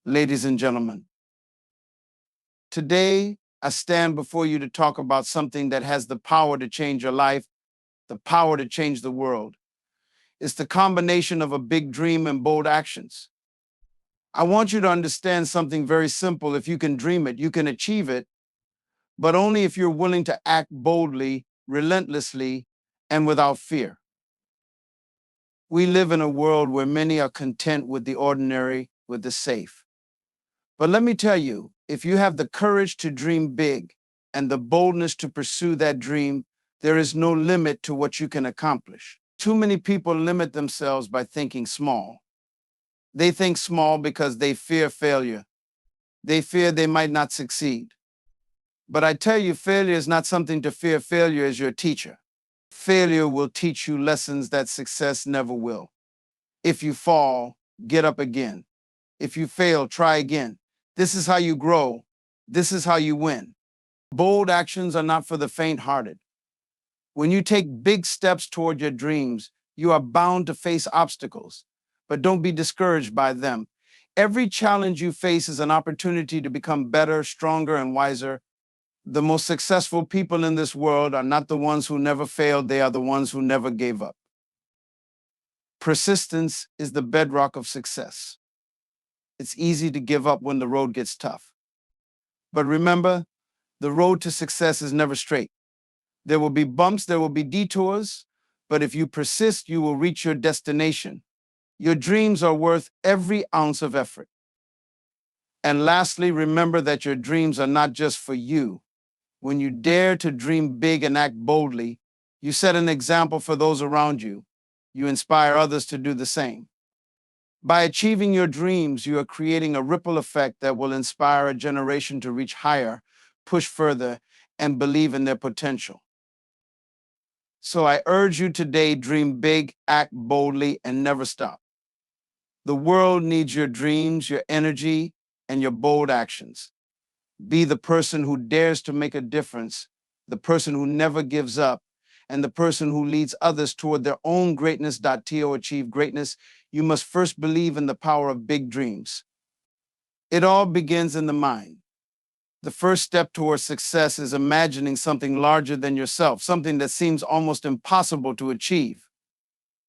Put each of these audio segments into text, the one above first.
Ladies and gentlemen, today I stand before you to talk about something that has the power to change your life, the power to change the world. It's the combination of a big dream and bold actions. I want you to understand something very simple. If you can dream it, you can achieve it, but only if you're willing to act boldly, relentlessly, and without fear. We live in a world where many are content with the ordinary, with the safe. But let me tell you, if you have the courage to dream big and the boldness to pursue that dream, there is no limit to what you can accomplish. Too many people limit themselves by thinking small. They think small because they fear failure. They fear they might not succeed. But I tell you, failure is not something to fear. Failure is your teacher. Failure will teach you lessons that success never will. If you fall, get up again. If you fail, try again. This is how you grow. This is how you win. Bold actions are not for the faint-hearted. When you take big steps toward your dreams, you are bound to face obstacles, but don't be discouraged by them. Every challenge you face is an opportunity to become better, stronger, and wiser. The most successful people in this world are not the ones who never failed, they are the ones who never gave up. Persistence is the bedrock of success. It's easy to give up when the road gets tough. But remember, the road to success is never straight. There will be bumps, there will be detours, but if you persist, you will reach your destination. Your dreams are worth every ounce of effort. And lastly, remember that your dreams are not just for you. When you dare to dream big and act boldly, you set an example for those around you. You inspire others to do the same. By achieving your dreams, you are creating a ripple effect that will inspire a generation to reach higher, push further, and believe in their potential. So I urge you today, dream big, act boldly, and never stop. The world needs your dreams, your energy, and your bold actions. Be the person who dares to make a difference, the person who never gives up, and the person who leads others toward their own greatness. To achieve greatness, you must first believe in the power of big dreams. It all begins in the mind. The first step towards success is imagining something larger than yourself, something that seems almost impossible to achieve.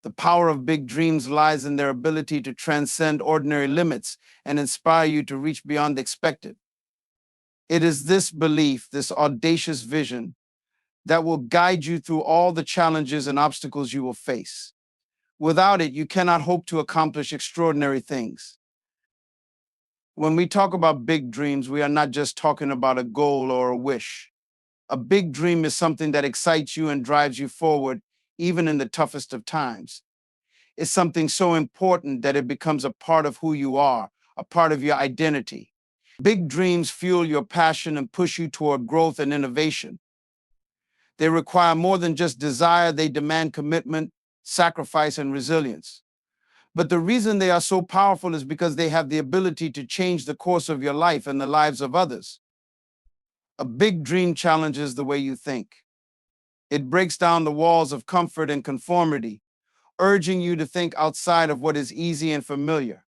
The power of big dreams lies in their ability to transcend ordinary limits and inspire you to reach beyond the expected. It is this belief, this audacious vision, that will guide you through all the challenges and obstacles you will face. Without it, you cannot hope to accomplish extraordinary things. When we talk about big dreams, we are not just talking about a goal or a wish. A big dream is something that excites you and drives you forward, even in the toughest of times. It's something so important that it becomes a part of who you are, a part of your identity. Big dreams fuel your passion and push you toward growth and innovation. They require more than just desire, they demand commitment, sacrifice, and resilience. But the reason they are so powerful is because they have the ability to change the course of your life and the lives of others. A big dream challenges the way you think. It breaks down the walls of comfort and conformity, urging you to think outside of what is easy and familiar.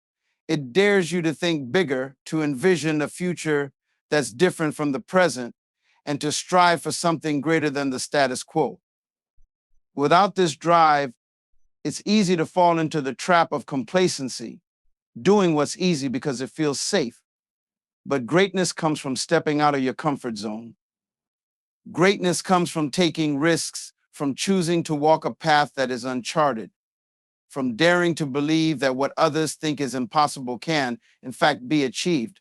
It dares you to think bigger, to envision a future that's different from the present, and to strive for something greater than the status quo. Without this drive, it's easy to fall into the trap of complacency, doing what's easy because it feels safe. But greatness comes from stepping out of your comfort zone. Greatness comes from taking risks, from choosing to walk a path that is uncharted, from daring to believe that what others think is impossible can, in fact, be achieved.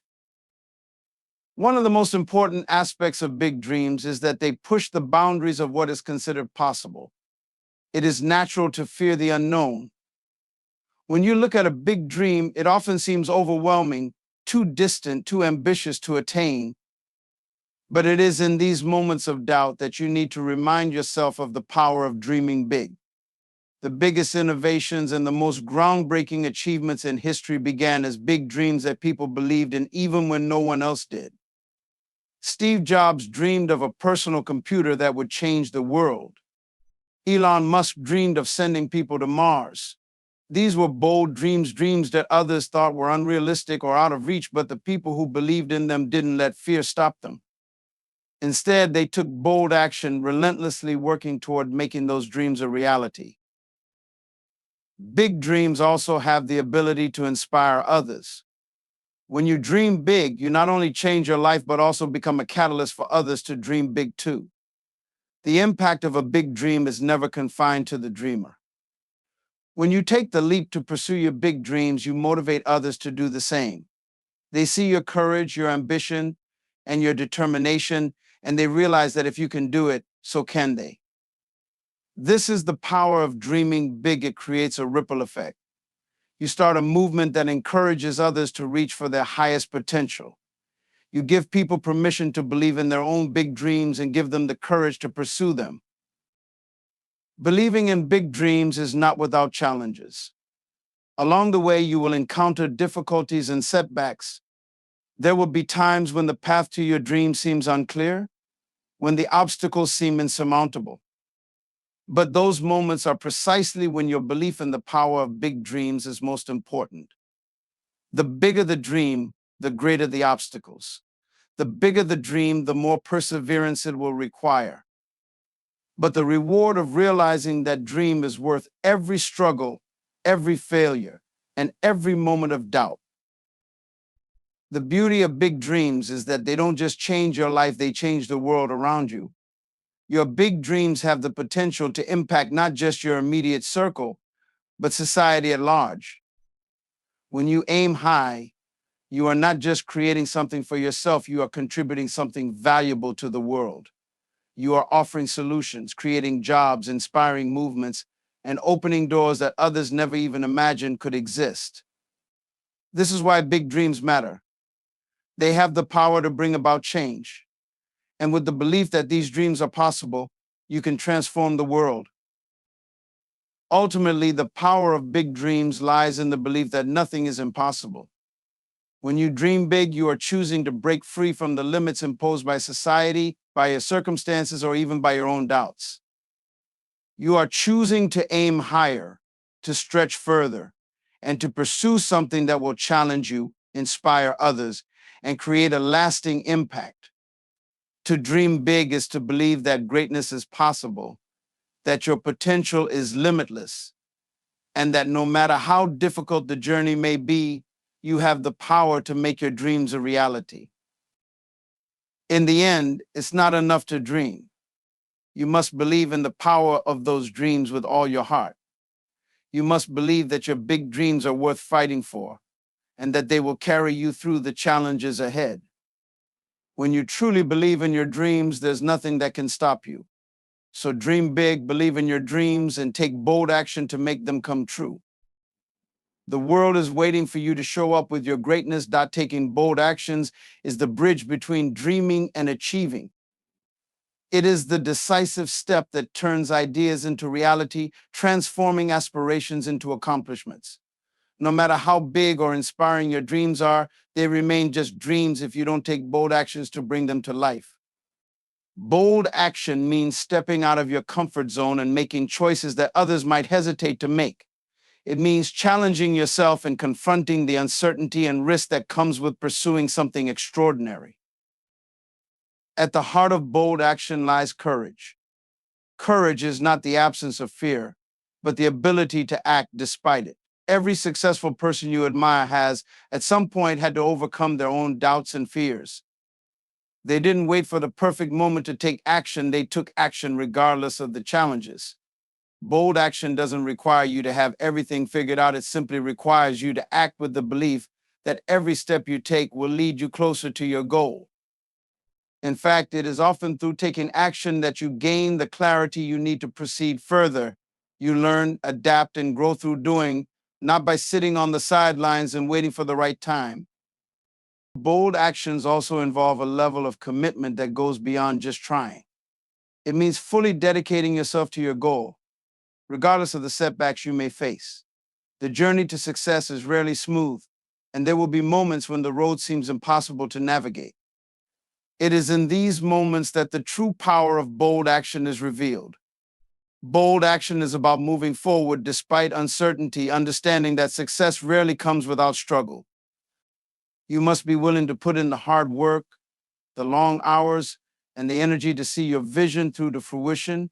One of the most important aspects of big dreams is that they push the boundaries of what is considered possible. It is natural to fear the unknown. When you look at a big dream, it often seems overwhelming, too distant, too ambitious to attain. But it is in these moments of doubt that you need to remind yourself of the power of dreaming big. The biggest innovations and the most groundbreaking achievements in history began as big dreams that people believed in even when no one else did. Steve Jobs dreamed of a personal computer that would change the world. Elon Musk dreamed of sending people to Mars. These were bold dreams, dreams that others thought were unrealistic or out of reach, but the people who believed in them didn't let fear stop them. Instead, they took bold action, relentlessly working toward making those dreams a reality. Big dreams also have the ability to inspire others. When you dream big, you not only change your life, but also become a catalyst for others to dream big too. The impact of a big dream is never confined to the dreamer. When you take the leap to pursue your big dreams, you motivate others to do the same. They see your courage, your ambition, and your determination, and they realize that if you can do it, so can they. This is the power of dreaming big. It creates a ripple effect. You start a movement that encourages others to reach for their highest potential. You give people permission to believe in their own big dreams and give them the courage to pursue them. Believing in big dreams is not without challenges. Along the way, you will encounter difficulties and setbacks. There will be times when the path to your dream seems unclear, when the obstacles seem insurmountable. But those moments are precisely when your belief in the power of big dreams is most important. The bigger the dream, the greater the obstacles. The bigger the dream, the more perseverance it will require. But the reward of realizing that dream is worth every struggle, every failure, and every moment of doubt. The beauty of big dreams is that they don't just change your life, they change the world around you. Your big dreams have the potential to impact not just your immediate circle, but society at large. When you aim high, you are not just creating something for yourself, you are contributing something valuable to the world. You are offering solutions, creating jobs, inspiring movements, and opening doors that others never even imagined could exist. This is why big dreams matter. They have the power to bring about change. And with the belief that these dreams are possible, you can transform the world. Ultimately, the power of big dreams lies in the belief that nothing is impossible. When you dream big, you are choosing to break free from the limits imposed by society, by your circumstances, or even by your own doubts. You are choosing to aim higher, to stretch further, and to pursue something that will challenge you, inspire others, and create a lasting impact. To dream big is to believe that greatness is possible, that your potential is limitless, and that no matter how difficult the journey may be, you have the power to make your dreams a reality. In the end, it's not enough to dream. You must believe in the power of those dreams with all your heart. You must believe that your big dreams are worth fighting for and that they will carry you through the challenges ahead. When you truly believe in your dreams, there's nothing that can stop you. So dream big, believe in your dreams, and take bold action to make them come true. The world is waiting for you to show up with your greatness. Taking bold actions is the bridge between dreaming and achieving. It is the decisive step that turns ideas into reality, transforming aspirations into accomplishments. No matter how big or inspiring your dreams are, they remain just dreams if you don't take bold actions to bring them to life. Bold action means stepping out of your comfort zone and making choices that others might hesitate to make. It means challenging yourself and confronting the uncertainty and risk that comes with pursuing something extraordinary. At the heart of bold action lies courage. Courage is not the absence of fear, but the ability to act despite it. Every successful person you admire has, at some point, had to overcome their own doubts and fears. They didn't wait for the perfect moment to take action. They took action regardless of the challenges. Bold action doesn't require you to have everything figured out. It simply requires you to act with the belief that every step you take will lead you closer to your goal. In fact, it is often through taking action that you gain the clarity you need to proceed further. You learn, adapt, and grow through doing, not by sitting on the sidelines and waiting for the right time. Bold actions also involve a level of commitment that goes beyond just trying. It means fully dedicating yourself to your goal, regardless of the setbacks you may face. The journey to success is rarely smooth, and there will be moments when the road seems impossible to navigate. It is in these moments that the true power of bold action is revealed. Bold action is about moving forward despite uncertainty, understanding that success rarely comes without struggle. You must be willing to put in the hard work, the long hours, and the energy to see your vision through to fruition.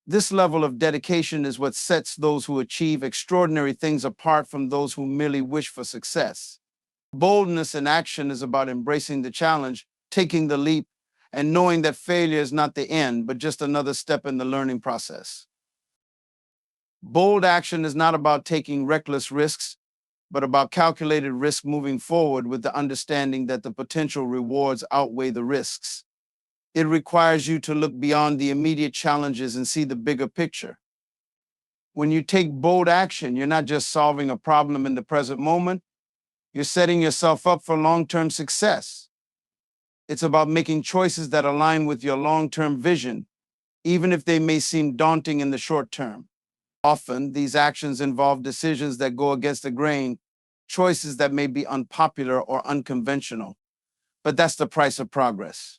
This level of dedication is what sets those who achieve extraordinary things apart from those who merely wish for success. Boldness in action is about embracing the challenge, taking the leap, and knowing that failure is not the end, but just another step in the learning process. Bold action is not about taking reckless risks, but about calculated risk, moving forward with the understanding that the potential rewards outweigh the risks. It requires you to look beyond the immediate challenges and see the bigger picture. When you take bold action, you're not just solving a problem in the present moment, you're setting yourself up for long-term success. It's about making choices that align with your long-term vision, even if they may seem daunting in the short term. Often, these actions involve decisions that go against the grain, choices that may be unpopular or unconventional, but that's the price of progress.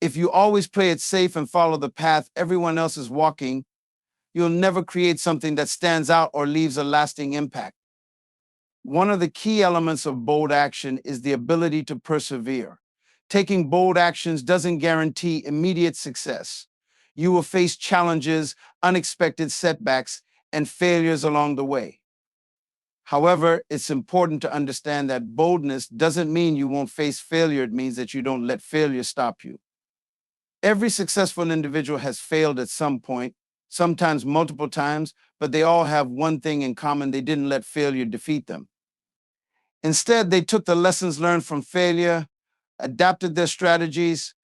If you always play it safe and follow the path everyone else is walking, you'll never create something that stands out or leaves a lasting impact. One of the key elements of bold action is the ability to persevere. Taking bold actions doesn't guarantee immediate success. You will face challenges, unexpected setbacks, and failures along the way. However, it's important to understand that boldness doesn't mean you won't face failure. It means that you don't let failure stop you. Every successful individual has failed at some point, sometimes multiple times, but they all have one thing in common: they didn't let failure defeat them. Instead, they took the lessons learned from failure, adapted their strategies,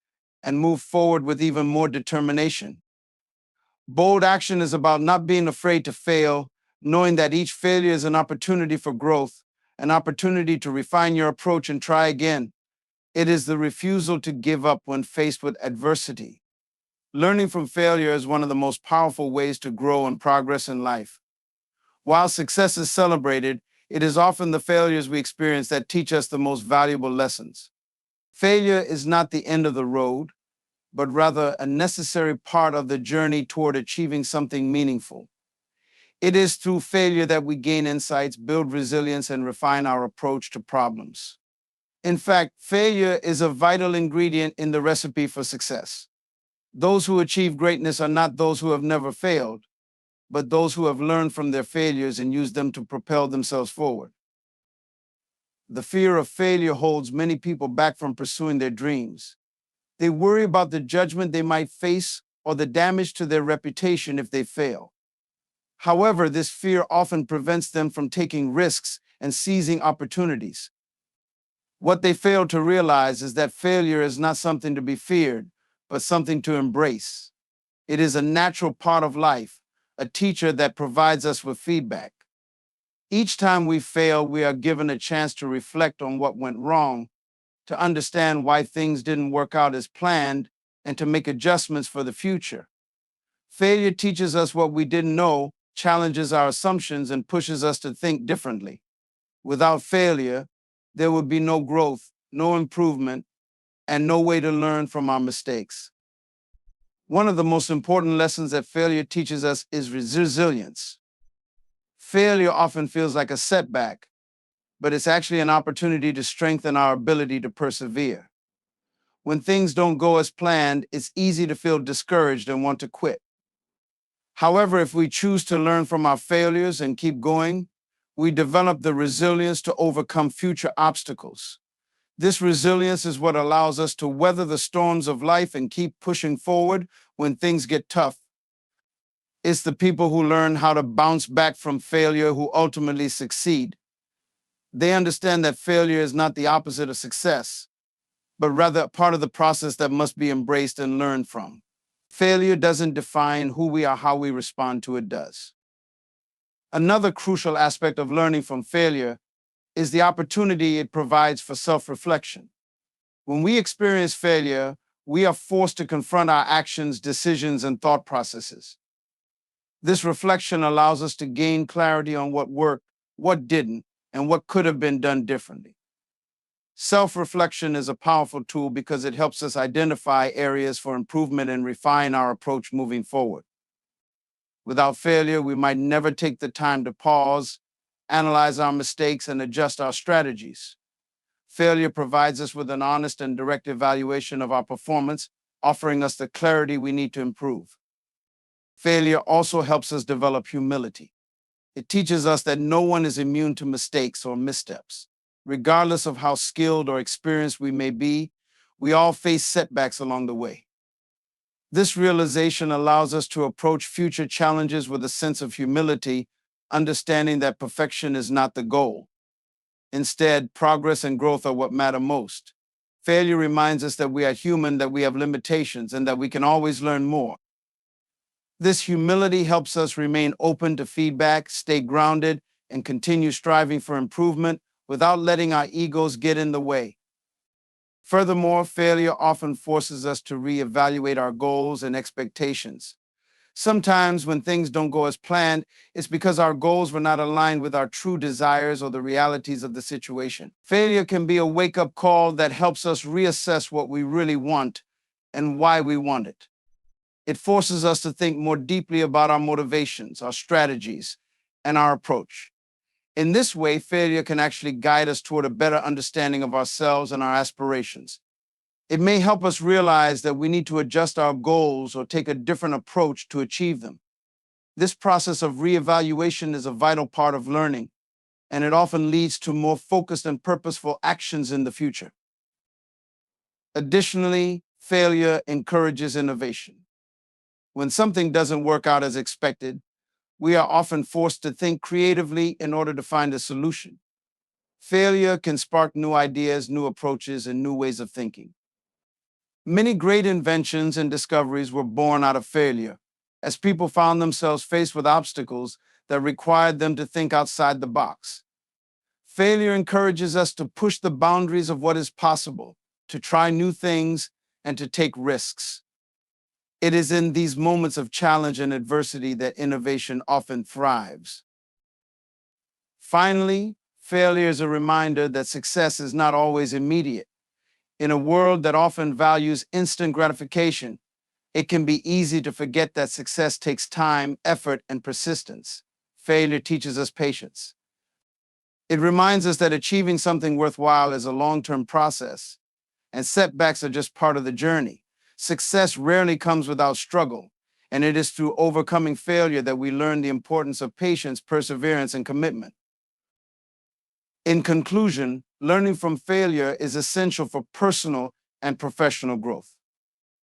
and moved forward with even more determination. Bold action is about not being afraid to fail, knowing that each failure is an opportunity for growth, an opportunity to refine your approach and try again. It is the refusal to give up when faced with adversity. Learning from failure is one of the most powerful ways to grow and progress in life. While success is celebrated, it is often the failures we experience that teach us the most valuable lessons. Failure is not the end of the road, but rather a necessary part of the journey toward achieving something meaningful. It is through failure that we gain insights, build resilience, and refine our approach to problems. In fact, failure is a vital ingredient in the recipe for success. Those who achieve greatness are not those who have never failed, but those who have learned from their failures and used them to propel themselves forward. The fear of failure holds many people back from pursuing their dreams. They worry about the judgment they might face or the damage to their reputation if they fail. However, this fear often prevents them from taking risks and seizing opportunities. What they fail to realize is that failure is not something to be feared, but something to embrace. It is a natural part of life, a teacher that provides us with feedback. Each time we fail, we are given a chance to reflect on what went wrong, to understand why things didn't work out as planned, and to make adjustments for the future. Failure teaches us what we didn't know, challenges our assumptions, and pushes us to think differently. Without failure, there would be no growth, no improvement, and no way to learn from our mistakes. One of the most important lessons that failure teaches us is resilience. Failure often feels like a setback, but it's actually an opportunity to strengthen our ability to persevere. When things don't go as planned, it's easy to feel discouraged and want to quit. However, if we choose to learn from our failures and keep going, we develop the resilience to overcome future obstacles. This resilience is what allows us to weather the storms of life and keep pushing forward when things get tough. It's the people who learn how to bounce back from failure who ultimately succeed. They understand that failure is not the opposite of success, but rather a part of the process that must be embraced and learned from. Failure doesn't define who we are; how we respond to it does. Another crucial aspect of learning from failure is the opportunity it provides for self-reflection. When we experience failure, we are forced to confront our actions, decisions, and thought processes. This reflection allows us to gain clarity on what worked, what didn't, and what could have been done differently. Self-reflection is a powerful tool because it helps us identify areas for improvement and refine our approach moving forward. Without failure, we might never take the time to pause, analyze our mistakes, and adjust our strategies. Failure provides us with an honest and direct evaluation of our performance, offering us the clarity we need to improve. Failure also helps us develop humility. It teaches us that no one is immune to mistakes or missteps. Regardless of how skilled or experienced we may be, we all face setbacks along the way. This realization allows us to approach future challenges with a sense of humility, understanding that perfection is not the goal. Instead, progress and growth are what matter most. Failure reminds us that we are human, that we have limitations, and that we can always learn more. This humility helps us remain open to feedback, stay grounded, and continue striving for improvement without letting our egos get in the way. Furthermore, failure often forces us to reevaluate our goals and expectations. Sometimes when things don't go as planned, it's because our goals were not aligned with our true desires or the realities of the situation. Failure can be a wake-up call that helps us reassess what we really want and why we want it. It forces us to think more deeply about our motivations, our strategies, and our approach. In this way, failure can actually guide us toward a better understanding of ourselves and our aspirations. It may help us realize that we need to adjust our goals or take a different approach to achieve them. This process of reevaluation is a vital part of learning, and it often leads to more focused and purposeful actions in the future. Additionally, failure encourages innovation. When something doesn't work out as expected, we are often forced to think creatively in order to find a solution. Failure can spark new ideas, new approaches, and new ways of thinking. Many great inventions and discoveries were born out of failure, as people found themselves faced with obstacles that required them to think outside the box. Failure encourages us to push the boundaries of what is possible, to try new things, and to take risks. It is in these moments of challenge and adversity that innovation often thrives. Finally, failure is a reminder that success is not always immediate. In a world that often values instant gratification, it can be easy to forget that success takes time, effort, and persistence. Failure teaches us patience. It reminds us that achieving something worthwhile is a long-term process, and setbacks are just part of the journey. Success rarely comes without struggle, and it is through overcoming failure that we learn the importance of patience, perseverance, and commitment. In conclusion, learning from failure is essential for personal and professional growth.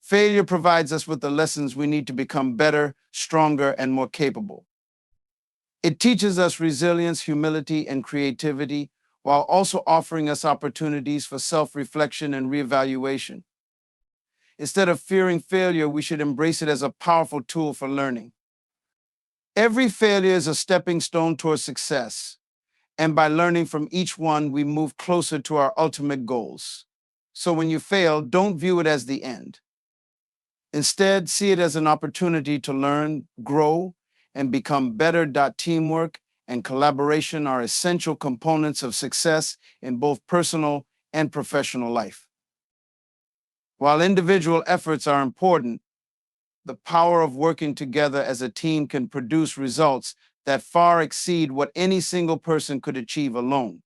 Failure provides us with the lessons we need to become better, stronger, and more capable. It teaches us resilience, humility, and creativity, while also offering us opportunities for self-reflection and reevaluation. Instead of fearing failure, we should embrace it as a powerful tool for learning. Every failure is a stepping stone towards success, and by learning from each one, we move closer to our ultimate goals. So when you fail, don't view it as the end. Instead, see it as an opportunity to learn, grow, and become better. Teamwork and collaboration are essential components of success in both personal and professional life. While individual efforts are important, the power of working together as a team can produce results that far exceed what any single person could achieve alone.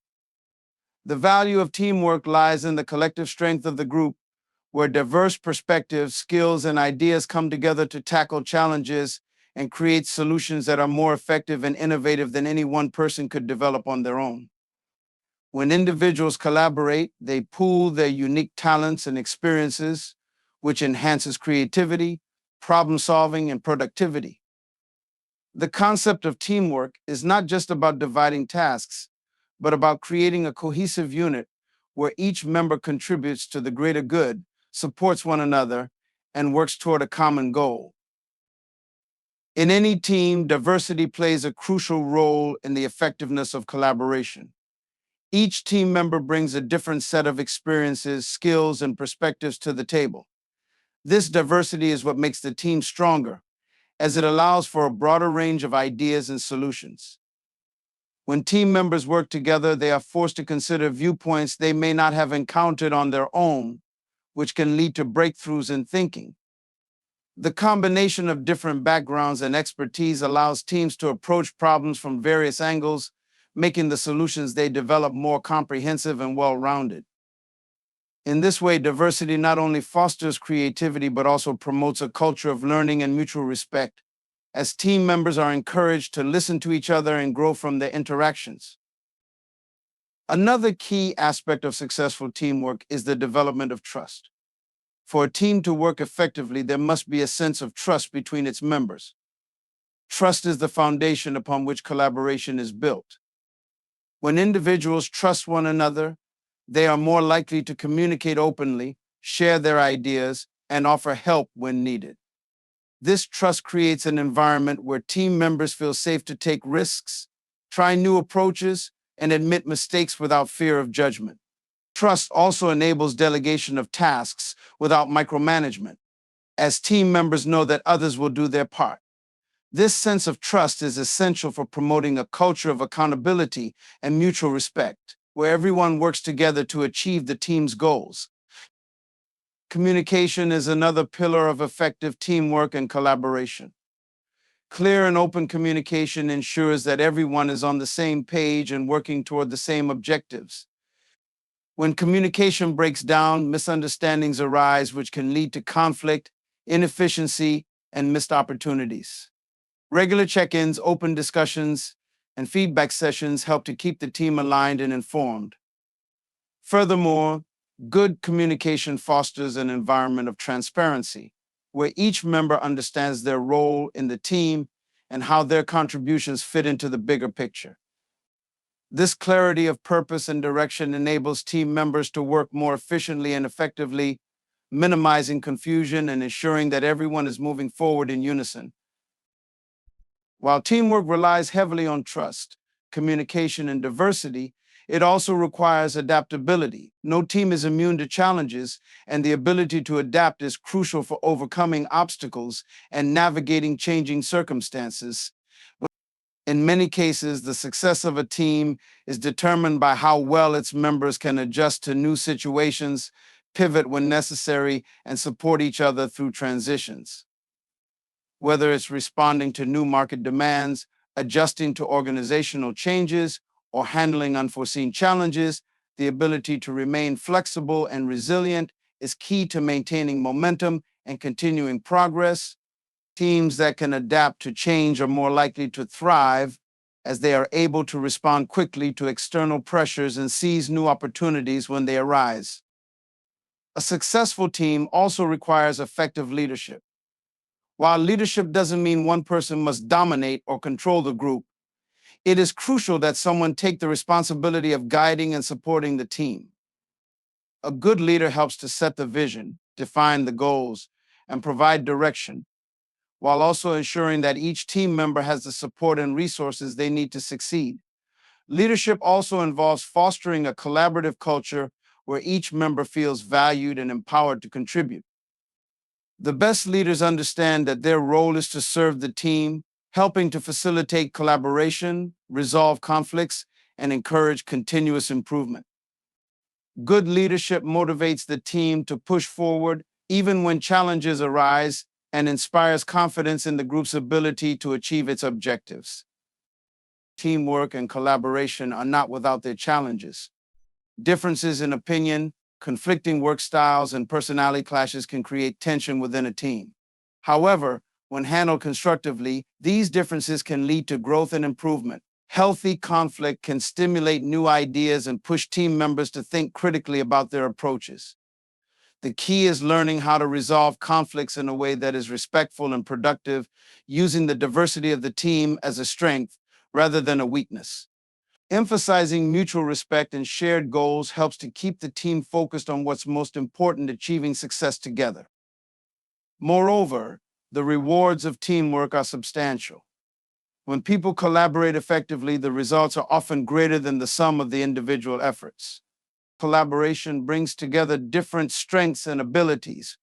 The value of teamwork lies in the collective strength of the group, where diverse perspectives, skills, and ideas come together to tackle challenges and create solutions that are more effective and innovative than any one person could develop on their own. When individuals collaborate, they pool their unique talents and experiences, which enhances creativity, problem solving, and productivity. The concept of teamwork is not just about dividing tasks, but about creating a cohesive unit where each member contributes to the greater good, supports one another, and works toward a common goal. In any team, diversity plays a crucial role in the effectiveness of collaboration. Each team member brings a different set of experiences, skills, and perspectives to the table. This diversity is what makes the team stronger, as it allows for a broader range of ideas and solutions. When team members work together, they are forced to consider viewpoints they may not have encountered on their own, which can lead to breakthroughs in thinking. The combination of different backgrounds and expertise allows teams to approach problems from various angles, making the solutions they develop more comprehensive and well-rounded. In this way, diversity not only fosters creativity but also promotes a culture of learning and mutual respect, as team members are encouraged to listen to each other and grow from their interactions. Another key aspect of successful teamwork is the development of trust. For a team to work effectively, there must be a sense of trust between its members. Trust is the foundation upon which collaboration is built. When individuals trust one another, they are more likely to communicate openly, share their ideas, and offer help when needed. This trust creates an environment where team members feel safe to take risks, try new approaches, and admit mistakes without fear of judgment. Trust also enables delegation of tasks without micromanagement, as team members know that others will do their part. This sense of trust is essential for promoting a culture of accountability and mutual respect, where everyone works together to achieve the team's goals. Communication is another pillar of effective teamwork and collaboration. Clear and open communication ensures that everyone is on the same page and working toward the same objectives. When communication breaks down, misunderstandings arise, which can lead to conflict, inefficiency, and missed opportunities. Regular check-ins, open discussions, and feedback sessions help to keep the team aligned and informed. Furthermore, good communication fosters an environment of transparency, where each member understands their role in the team and how their contributions fit into the bigger picture. This clarity of purpose and direction enables team members to work more efficiently and effectively, minimizing confusion and ensuring that everyone is moving forward in unison. While teamwork relies heavily on trust, communication, and diversity, it also requires adaptability. No team is immune to challenges, and the ability to adapt is crucial for overcoming obstacles and navigating changing circumstances. In many cases, the success of a team is determined by how well its members can adjust to new situations, pivot when necessary, and support each other through transitions. Whether it's responding to new market demands, adjusting to organizational changes, or handling unforeseen challenges, the ability to remain flexible and resilient is key to maintaining momentum and continuing progress. Teams that can adapt to change are more likely to thrive, as they are able to respond quickly to external pressures and seize new opportunities when they arise. A successful team also requires effective leadership. While leadership doesn't mean one person must dominate or control the group, it is crucial that someone take the responsibility of guiding and supporting the team. A good leader helps to set the vision, define the goals, and provide direction, while also ensuring that each team member has the support and resources they need to succeed. Leadership also involves fostering a collaborative culture where each member feels valued and empowered to contribute. The best leaders understand that their role is to serve the team, helping to facilitate collaboration, resolve conflicts, and encourage continuous improvement. Good leadership motivates the team to push forward even when challenges arise and inspires confidence in the group's ability to achieve its objectives. Teamwork and collaboration are not without their challenges. Differences in opinion, conflicting work styles, and personality clashes can create tension within a team. However, when handled constructively, these differences can lead to growth and improvement. Healthy conflict can stimulate new ideas and push team members to think critically about their approaches. The key is learning how to resolve conflicts in a way that is respectful and productive, using the diversity of the team as a strength rather than a weakness. Emphasizing mutual respect and shared goals helps to keep the team focused on what's most important, achieving success together. Moreover, the rewards of teamwork are substantial. When people collaborate effectively, the results are often greater than the sum of the individual efforts. Collaboration brings together different strengths and abilities,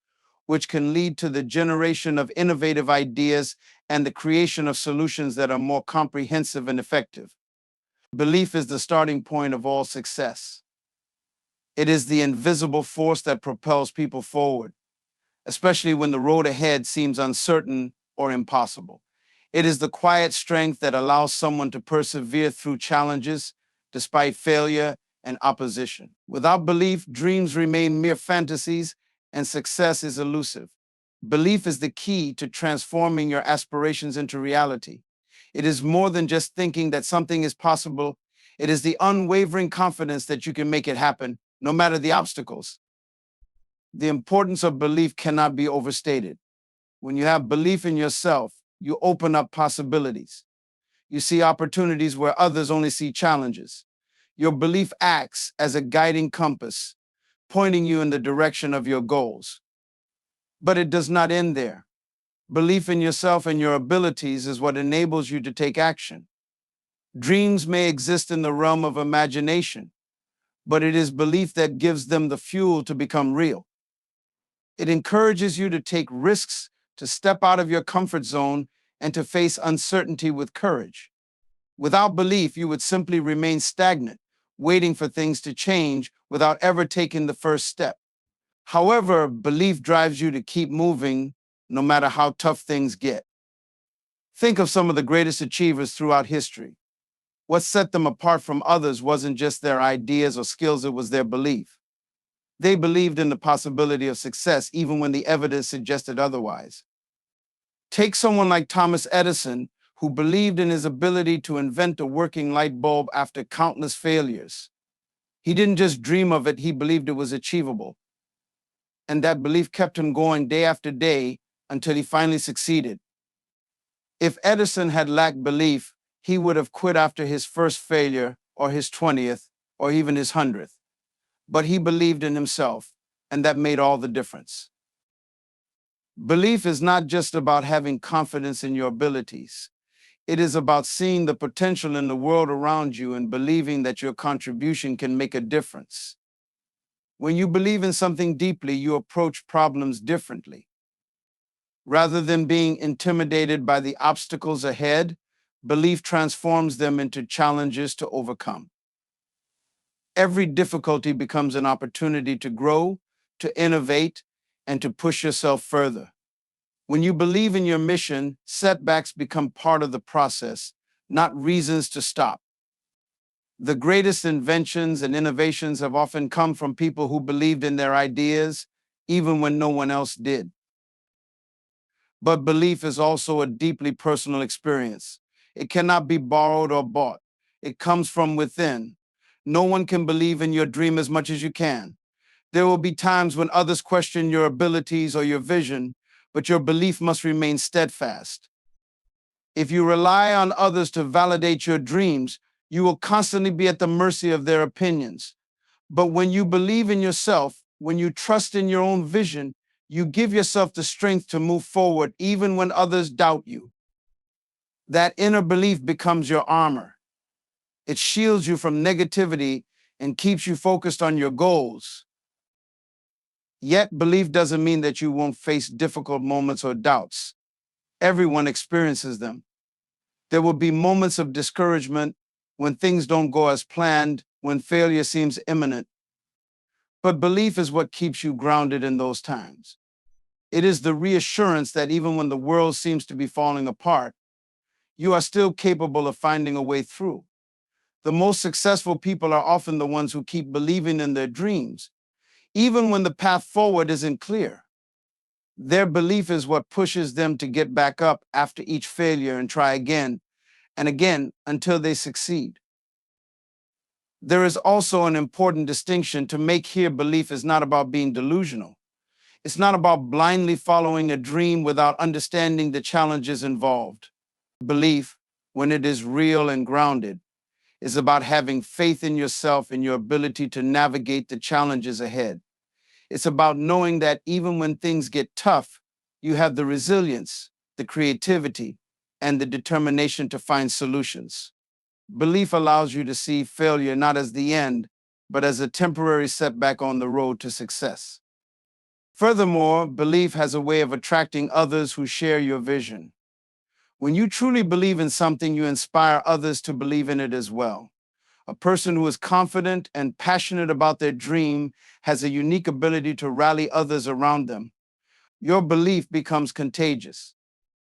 which can lead to the generation of innovative ideas and the creation of solutions that are more comprehensive and effective. Belief is the starting point of all success. It is the invisible force that propels people forward. especially when the road ahead seems uncertain or impossible. It is the quiet strength that allows someone to persevere through challenges despite failure and opposition. Without belief, dreams remain mere fantasies and success is elusive. Belief is the key to transforming your aspirations into reality. It is more than just thinking that something is possible. It is the unwavering confidence that you can make it happen, no matter the obstacles. The importance of belief cannot be overstated. When you have belief in yourself, you open up possibilities. You see opportunities where others only see challenges. Your belief acts as a guiding compass, pointing you in the direction of your goals. But it does not end there. Belief in yourself and your abilities is what enables you to take action. Dreams may exist in the realm of imagination, but it is belief that gives them the fuel to become real. It encourages you to take risks, to step out of your comfort zone, and to face uncertainty with courage. Without belief, you would simply remain stagnant, waiting for things to change without ever taking the first step. However, belief drives you to keep moving no matter how tough things get. Think of some of the greatest achievers throughout history. What set them apart from others wasn't just their ideas or skills, it was their belief. They believed in the possibility of success even when the evidence suggested otherwise. Take someone like Thomas Edison, who believed in his ability to invent a working light bulb after countless failures. He didn't just dream of it, he believed it was achievable. And that belief kept him going day after day until he finally succeeded. If Edison had lacked belief, he would have quit after his first failure or his 20th or even his 100th. But he believed in himself, and that made all the difference. Belief is not just about having confidence in your abilities. It is about seeing the potential in the world around you and believing that your contribution can make a difference. When you believe in something deeply, you approach problems differently. Rather than being intimidated by the obstacles ahead, belief transforms them into challenges to overcome. Every difficulty becomes an opportunity to grow, to innovate, and to push yourself further. When you believe in your mission, setbacks become part of the process, not reasons to stop. The greatest inventions and innovations have often come from people who believed in their ideas, even when no one else did. But belief is also a deeply personal experience. It cannot be borrowed or bought. It comes from within. No one can believe in your dream as much as you can. There will be times when others question your abilities or your vision, but your belief must remain steadfast. If you rely on others to validate your dreams, you will constantly be at the mercy of their opinions. But when you believe in yourself, when you trust in your own vision, you give yourself the strength to move forward even when others doubt you. That inner belief becomes your armor. It shields you from negativity and keeps you focused on your goals. Yet, belief doesn't mean that you won't face difficult moments or doubts. Everyone experiences them. There will be moments of discouragement when things don't go as planned, when failure seems imminent. But belief is what keeps you grounded in those times. It is the reassurance that even when the world seems to be falling apart, you are still capable of finding a way through. The most successful people are often the ones who keep believing in their dreams, even when the path forward isn't clear. Their belief is what pushes them to get back up after each failure and try again and again until they succeed. There is also an important distinction to make here. Belief is not about being delusional. It's not about blindly following a dream without understanding the challenges involved. Belief, when it is real and grounded, is about having faith in yourself and your ability to navigate the challenges ahead. It's about knowing that even when things get tough, you have the resilience, the creativity, and the determination to find solutions. Belief allows you to see failure not as the end, but as a temporary setback on the road to success. Furthermore, belief has a way of attracting others who share your vision. When you truly believe in something, you inspire others to believe in it as well. A person who is confident and passionate about their dream has a unique ability to rally others around them. your belief becomes contagious.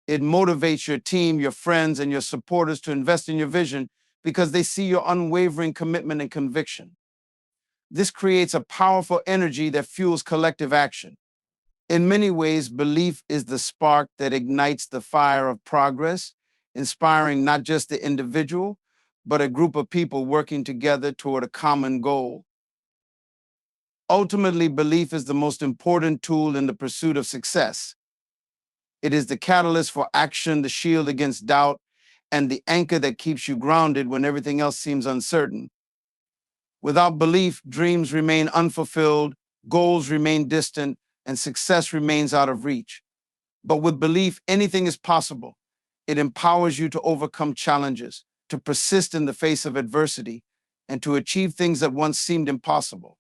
It motivates your team, your friends, and your supporters to invest in your vision because they see your unwavering commitment and conviction. This creates a powerful energy that fuels collective action. In many ways, belief is the spark that ignites the fire of progress, inspiring not just the individual, but a group of people working together toward a common goal. Ultimately, belief is the most important tool in the pursuit of success. It is the catalyst for action, the shield against doubt, and the anchor that keeps you grounded when everything else seems uncertain. Without belief, dreams remain unfulfilled, goals remain distant, and success remains out of reach. But with belief, anything is possible. It empowers you to overcome challenges, to persist in the face of adversity, and to achieve things that once seemed impossible.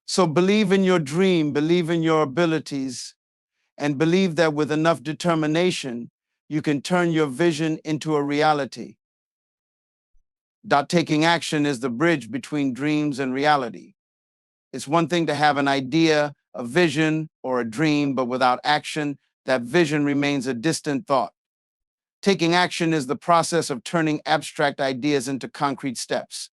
So believe in your dream, believe in your abilities, and believe that with enough determination, you can turn your vision into a reality. Taking action is the bridge between dreams and reality. It's one thing to have an idea, a vision, or a dream, but without action, that vision remains a distant thought. Taking action is the process of turning abstract ideas into concrete steps.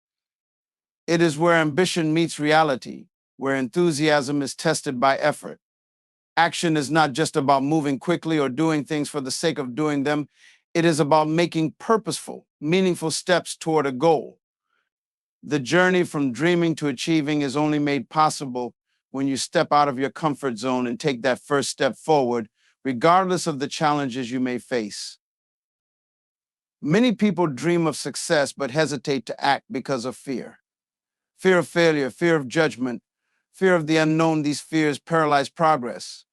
It is where ambition meets reality, where enthusiasm is tested by effort. Action is not just about moving quickly or doing things for the sake of doing them. It is about making purposeful, meaningful steps toward a goal. The journey from dreaming to achieving is only made possible when you step out of your comfort zone and take that first step forward, regardless of the challenges you may face. Many people dream of success but hesitate to act because of fear. Fear of failure, fear of judgment, fear of the unknown. These fears paralyze progress.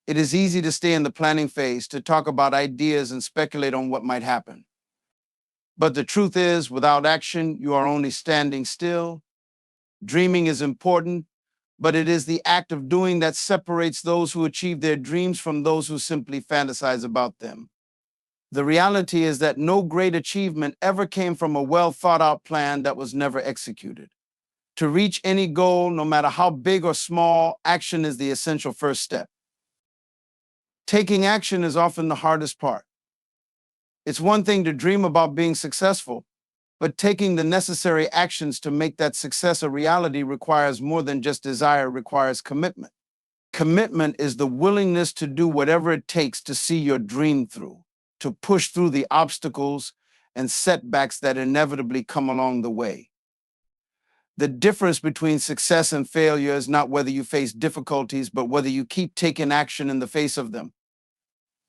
It is easy to stay in the planning phase, to talk about ideas and speculate on what might happen. But the truth is, without action, you are only standing still. Dreaming is important, but it is the act of doing that separates those who achieve their dreams from those who simply fantasize about them. The reality is that no great achievement ever came from a well-thought-out plan that was never executed. To reach any goal, no matter how big or small, action is the essential first step. Taking action is often the hardest part. It's one thing to dream about being successful, but taking the necessary actions to make that success a reality requires more than just desire, it requires commitment. Commitment is the willingness to do whatever it takes to see your dream through, to push through the obstacles and setbacks that inevitably come along the way. The difference between success and failure is not whether you face difficulties, but whether you keep taking action in the face of them.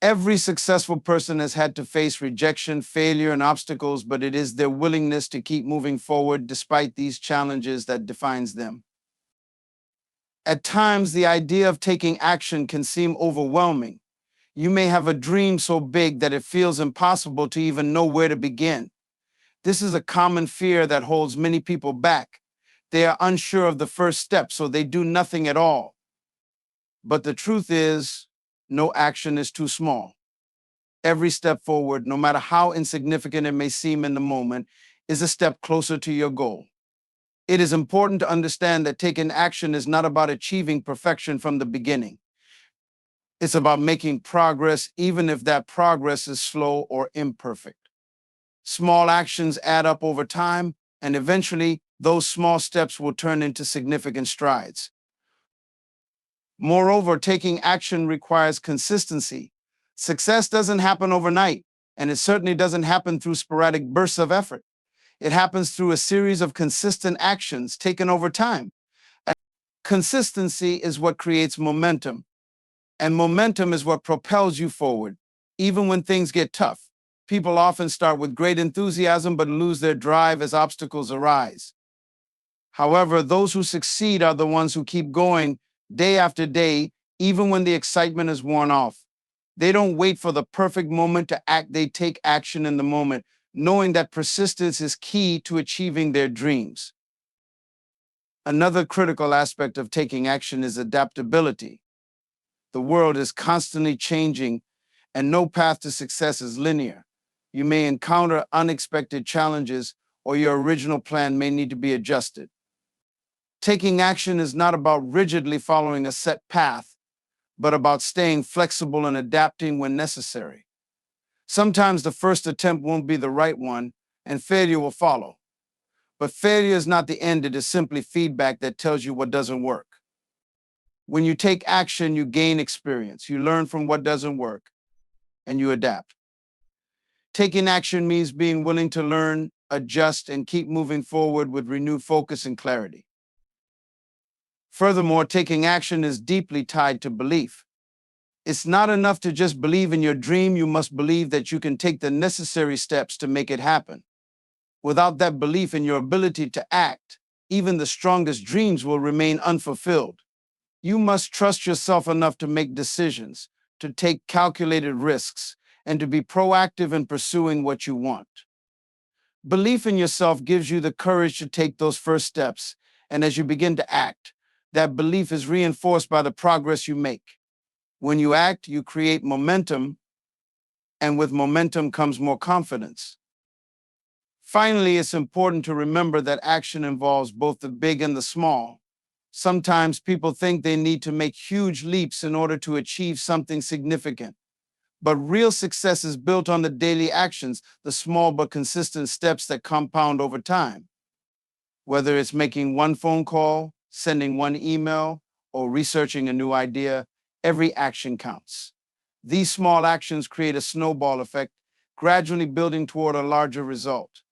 Every successful person has had to face rejection, failure, and obstacles, but it is their willingness to keep moving forward despite these challenges that defines them. At times, the idea of taking action can seem overwhelming. You may have a dream so big that it feels impossible to even know where to begin. This is a common fear that holds many people back. They are unsure of the first step, so they do nothing at all. But the truth is, no action is too small. Every step forward, no matter how insignificant it may seem in the moment, is a step closer to your goal. It is important to understand that taking action is not about achieving perfection from the beginning. It's about making progress, even if that progress is slow or imperfect. Small actions add up over time, and eventually, those small steps will turn into significant strides. Moreover, taking action requires consistency. Success doesn't happen overnight, and it certainly doesn't happen through sporadic bursts of effort. It happens through a series of consistent actions taken over time. And consistency is what creates momentum, and momentum is what propels you forward, even when things get tough. People often start with great enthusiasm but lose their drive as obstacles arise. However, those who succeed are the ones who keep going day after day, even when the excitement is worn off. They don't wait for the perfect moment to act, they take action in the moment, knowing that persistence is key to achieving their dreams. Another critical aspect of taking action is adaptability. The world is constantly changing, and no path to success is linear. You may encounter unexpected challenges, or your original plan may need to be adjusted. Taking action is not about rigidly following a set path, but about staying flexible and adapting when necessary. Sometimes the first attempt won't be the right one, and failure will follow. But failure is not the end, it is simply feedback that tells you what doesn't work. When you take action, you gain experience, you learn from what doesn't work, and you adapt. Taking action means being willing to learn, adjust, and keep moving forward with renewed focus and clarity. Furthermore, taking action is deeply tied to belief. It's not enough to just believe in your dream, you must believe that you can take the necessary steps to make it happen. Without that belief in your ability to act, even the strongest dreams will remain unfulfilled. You must trust yourself enough to make decisions, to take calculated risks, and to be proactive in pursuing what you want. Belief in yourself gives you the courage to take those first steps, and as you begin to act, that belief is reinforced by the progress you make. When you act, you create momentum, and with momentum comes more confidence. Finally, it's important to remember that action involves both the big and the small. Sometimes people think they need to make huge leaps in order to achieve something significant. But real success is built on the daily actions, the small but consistent steps that compound over time. Whether it's making one phone call, sending one email, or researching a new idea, every action counts. These small actions create a snowball effect, gradually building toward a larger result.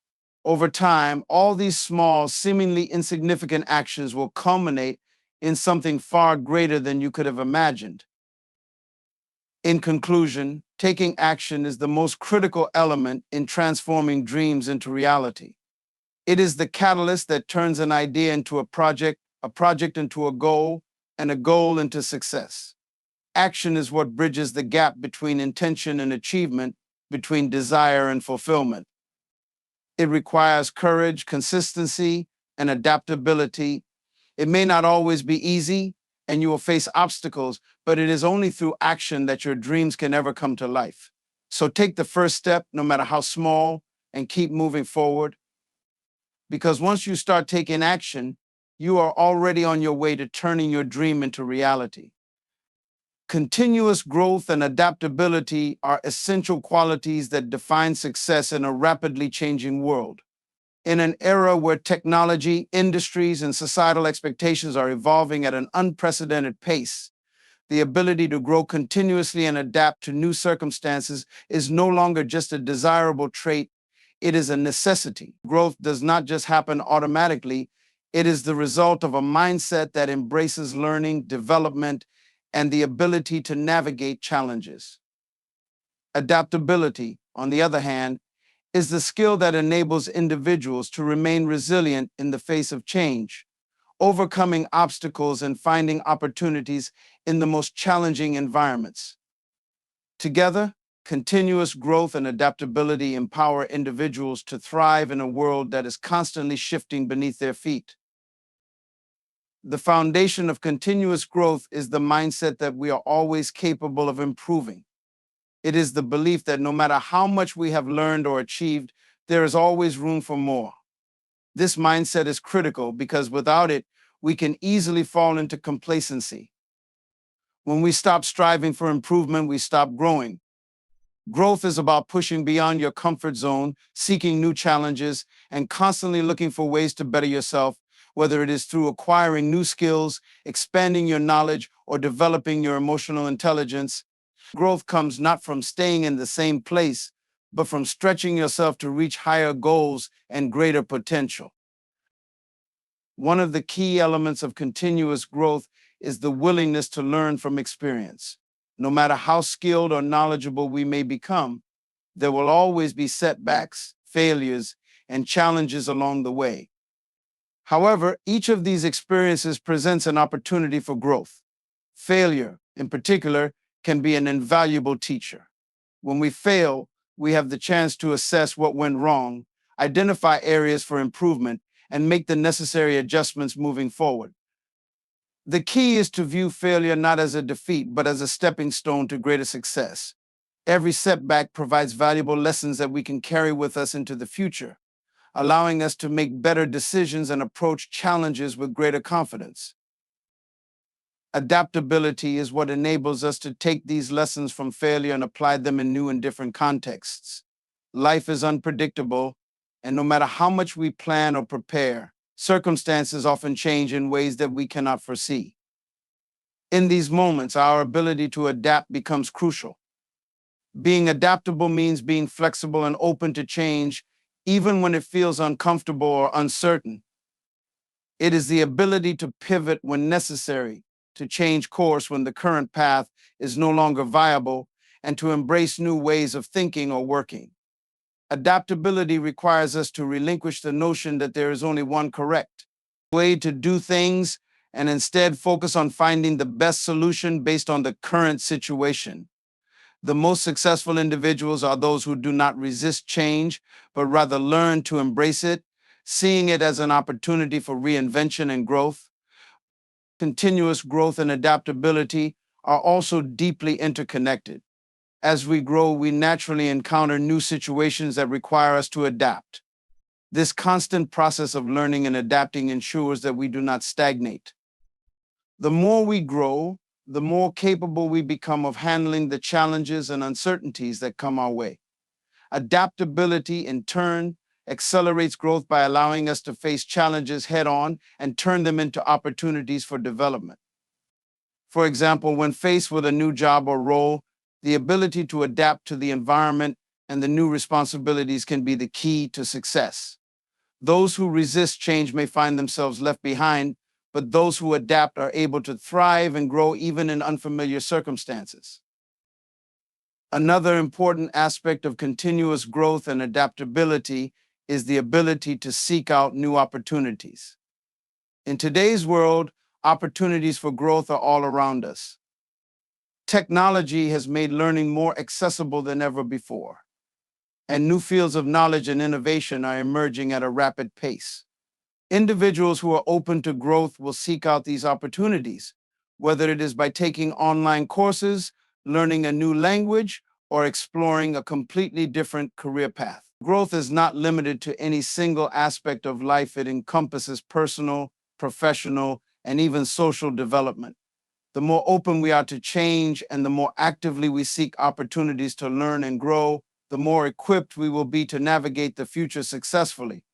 Over time, all these small, seemingly insignificant actions will culminate in something far greater than you could have imagined. In conclusion, taking action is the most critical element in transforming dreams into reality. It is the catalyst that turns an idea into a project into a goal, and a goal into success. Action is what bridges the gap between intention and achievement, between desire and fulfillment. It requires courage, consistency, and adaptability. It may not always be easy, and you will face obstacles, but it is only through action that your dreams can ever come to life. So take the first step, no matter how small, and keep moving forward. Because once you start taking action, you are already on your way to turning your dream into reality. Continuous growth and adaptability are essential qualities that define success in a rapidly changing world. In an era where technology, industries, and societal expectations are evolving at an unprecedented pace, the ability to grow continuously and adapt to new circumstances is no longer just a desirable trait, it is a necessity. Growth does not just happen automatically, it is the result of a mindset that embraces learning, development, and the ability to navigate challenges. Adaptability, on the other hand, is the skill that enables individuals to remain resilient in the face of change, overcoming obstacles and finding opportunities in the most challenging environments. Together, continuous growth and adaptability empower individuals to thrive in a world that is constantly shifting beneath their feet. The foundation of continuous growth is the mindset that we are always capable of improving. It is the belief that no matter how much we have learned or achieved, there is always room for more. This mindset is critical because without it, we can easily fall into complacency. When we stop striving for improvement, we stop growing. Growth is about pushing beyond your comfort zone, seeking new challenges, and constantly looking for ways to better yourself, whether it is through acquiring new skills, expanding your knowledge, or developing your emotional intelligence. Growth comes not from staying in the same place, but from stretching yourself to reach higher goals and greater potential. One of the key elements of continuous growth is the willingness to learn from experience. No matter how skilled or knowledgeable we may become, there will always be setbacks, failures, and challenges along the way. However, each of these experiences presents an opportunity for growth. Failure, in particular, can be an invaluable teacher. When we fail, we have the chance to assess what went wrong, identify areas for improvement, and make the necessary adjustments moving forward. The key is to view failure not as a defeat, but as a stepping stone to greater success. Every setback provides valuable lessons that we can carry with us into the future, allowing us to make better decisions and approach challenges with greater confidence. Adaptability is what enables us to take these lessons from failure and apply them in new and different contexts. Life is unpredictable, and no matter how much we plan or prepare, circumstances often change in ways that we cannot foresee. In these moments, our ability to adapt becomes crucial. Being adaptable means being flexible and open to change, even when it feels uncomfortable or uncertain. It is the ability to pivot when necessary, to change course when the current path is no longer viable, and to embrace new ways of thinking or working. Adaptability requires us to relinquish the notion that there is only one correct way to do things and instead focus on finding the best solution based on the current situation. The most successful individuals are those who do not resist change, but rather learn to embrace it, seeing it as an opportunity for reinvention and growth. Continuous growth and adaptability are also deeply interconnected. As we grow, we naturally encounter new situations that require us to adapt. This constant process of learning and adapting ensures that we do not stagnate. The more we grow, the more capable we become of handling the challenges and uncertainties that come our way. Adaptability, in turn, accelerates growth by allowing us to face challenges head-on and turn them into opportunities for development. For example, when faced with a new job or role, the ability to adapt to the environment and the new responsibilities can be the key to success. Those who resist change may find themselves left behind, but those who adapt are able to thrive and grow even in unfamiliar circumstances. Another important aspect of continuous growth and adaptability is the ability to seek out new opportunities. In today's world, opportunities for growth are all around us. Technology has made learning more accessible than ever before, and new fields of knowledge and innovation are emerging at a rapid pace. Individuals who are open to growth will seek out these opportunities, whether it is by taking online courses, learning a new language, or exploring a completely different career path. Growth is not limited to any single aspect of life. It encompasses personal, professional, and even social development. The more open we are to change and the more actively we seek opportunities to learn and grow, the more equipped we will be to navigate the future successfully.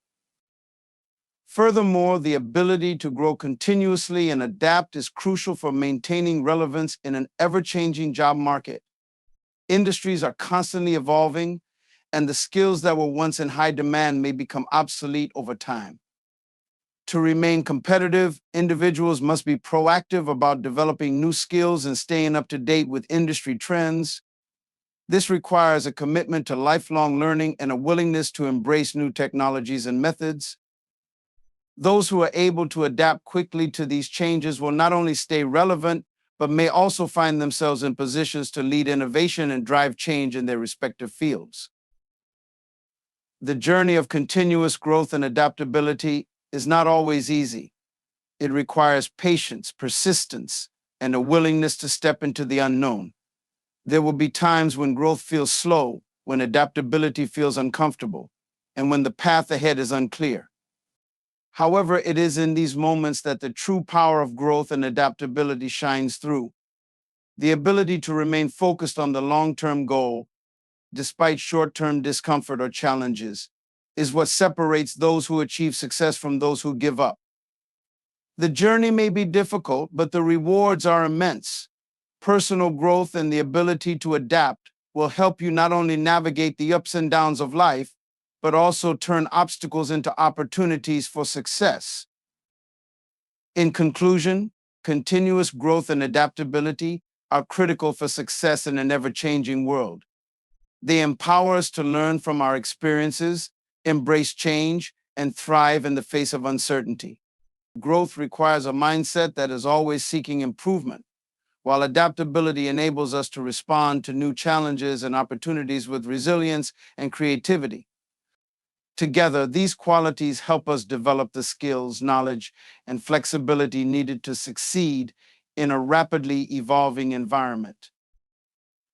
Furthermore, the ability to grow continuously and adapt is crucial for maintaining relevance in an ever-changing job market. Industries are constantly evolving, and the skills that were once in high demand may become obsolete over time. To remain competitive, individuals must be proactive about developing new skills and staying up to date with industry trends. This requires a commitment to lifelong learning and a willingness to embrace new technologies and methods. Those who are able to adapt quickly to these changes will not only stay relevant, but may also find themselves in positions to lead innovation and drive change in their respective fields. The journey of continuous growth and adaptability is not always easy. It requires patience, persistence, and a willingness to step into the unknown. There will be times when growth feels slow, when adaptability feels uncomfortable, and when the path ahead is unclear. However, it is in these moments that the true power of growth and adaptability shines through. The ability to remain focused on the long-term goal, despite short-term discomfort or challenges, is what separates those who achieve success from those who give up. The journey may be difficult, but the rewards are immense. Personal growth and the ability to adapt will help you not only navigate the ups and downs of life, but also turn obstacles into opportunities for success. In conclusion, continuous growth and adaptability are critical for success in an ever-changing world. They empower us to learn from our experiences, embrace change, and thrive in the face of uncertainty. Growth requires a mindset that is always seeking improvement, while adaptability enables us to respond to new challenges and opportunities with resilience and creativity. Together, these qualities help us develop the skills, knowledge, and flexibility needed to succeed in a rapidly evolving environment.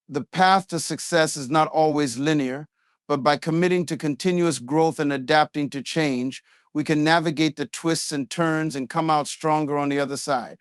The path to success is not always linear, but by committing to continuous growth and adapting to change, we can navigate the twists and turns and come out stronger on the other side.